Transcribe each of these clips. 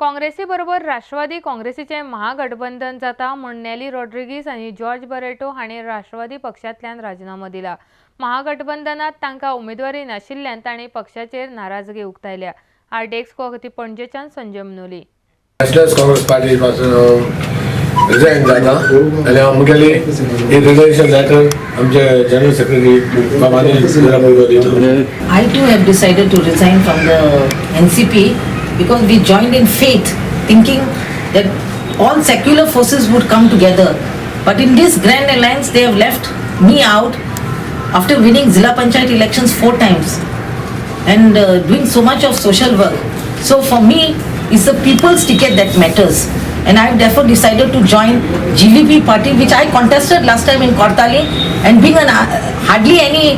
काँग्रेसी बरोबर राष्ट्रवादी काँग्रेसीचे महागठबंधन जाता म्हूण नेली रॉड्रिगीस आनी जॉर्ज बरेटो हांणी राष्ट्रवादी पक्षांतल्यान राजीनामो दिला। महागठबंधनात तांकां उमेदवारी नाशिल्ल्यान तांणी पक्षाचेर नाराजगी उक्तायल्या। आरडेक्स कोगती पणजेच्यान Sanjay Manoli. National Congress Party पासून रिजाइन जाता आनी हांव मुखेली एक रिजायनेशन लेटर आमचे जनरल सेक्रेटरी बाबानी दिता। I too have decided to resign from the NCP because we joined in faith, thinking that all secular forces would come together. But in this grand alliance, they have left me out after winning Zilla Panchayat elections 4 times and doing so much of social work. So for me, it's the people's ticket that matters. And I have therefore decided to join GVP party, which I contested last time in Kortali, and being hardly any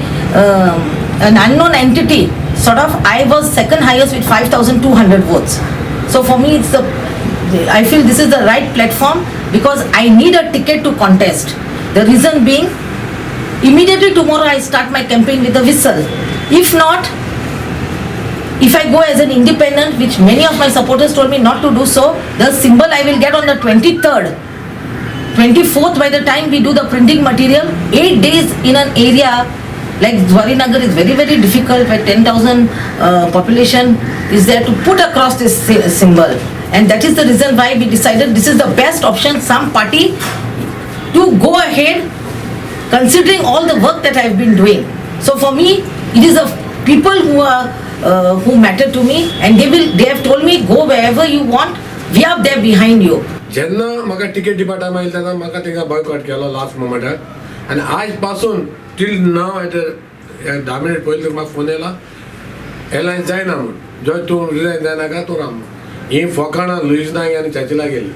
an unknown entity, sort of I was second highest with 5,200 votes. So for me, I feel this is the right platform because I need a ticket to contest. The reason being, immediately tomorrow I start my campaign with a whistle. If not, if I go as an independent, which many of my supporters told me not to do so, the symbol I will get on the 23rd, 24th, by the time we do the printing material, 8 days in an area like Dwarinagar is very, very difficult, where 10,000 population is there to put across this symbol. And that is the reason why we decided this is the best option, some party to go ahead, considering all the work that I have been doing. So for me, it is the people who matter to me, and they have told me go wherever you want, we are there behind you. जेन्ना म्हाका ticket दिवपा time आयलो तेन्ना म्हाका तेंका boycott केलो last मोमेंटार आनी आज पासून टील नाव 10 मिनट पयलीं म्हाका फोन येयला एलायन्स जायना म्हूण जय तूं रिजायन जायनाका तूं राव ही फोकाणां लुईस नायक आनी चाचेला गेली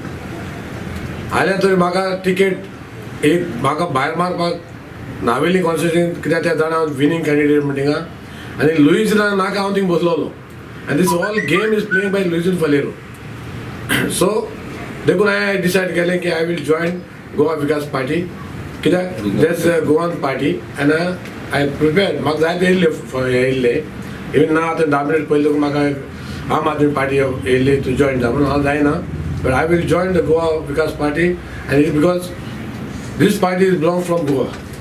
जाल्यार तरी म्हाका टिकेट एक म्हाका भायर मारपाक नावेली कॉन्स्टिट्युएंसी कित्याक त्या जाणा विनींग कॅन्डिडेट म्हण थिंगा आनी लुईस नाका हांव थिंग बसलोलो आनी this all game is playing by Luis Faleiro so देखून हांवें डिसायड केलें की I will join Goa Vikas party कित्याक दॅट्स गोवन पार्टी आनी आय प्रिपेर म्हाका जायते येयल्ले इवन ना आतां 10 मिनट पयलीं म्हाका आम आदमी पार्टी येयल्ली तूं जॉयन जा म्हणून हांव जायना but I will join the Goa Vikas party आनी it because this party is belong from Goa.